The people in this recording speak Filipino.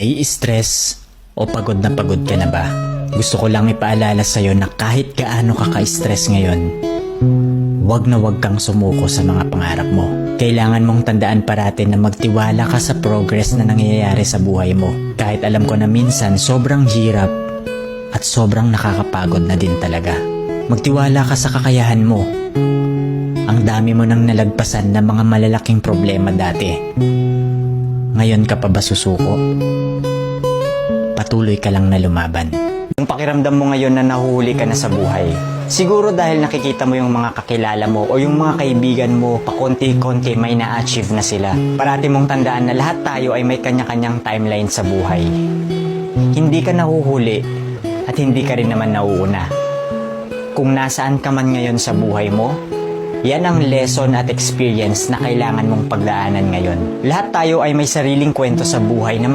Nai-stress o pagod ka na ba? Gusto ko lang ipaalala sa'yo na kahit gaano ka ka-stress ngayon, wag na wag kang sumuko sa mga pangarap mo. Kailangan mong tandaan parati na magtiwala ka sa progress na nangyayari sa buhay mo. Kahit alam ko na minsan sobrang hirap at sobrang nakakapagod na din talaga. Magtiwala ka sa kakayahan mo. Ang dami mo nang nalagpasan na mga malalaking problema dati. Ngayon ka pa ba susuko? Patuloy ka lang na lumaban. Yung pakiramdam mo ngayon na nahuhuli ka na sa buhay, siguro dahil nakikita mo yung mga kakilala mo o yung mga kaibigan mo, pakonti-konti may na-achieve na sila. Parati mong tandaan na lahat tayo ay may kanya-kanyang timeline sa buhay. Hindi ka nahuhuli at hindi ka rin naman nauuna. Kung nasaan ka man ngayon sa buhay mo, yan ang lesson at experience na kailangan mong pagdaanan ngayon. Lahat tayo ay may sariling kwento sa buhay na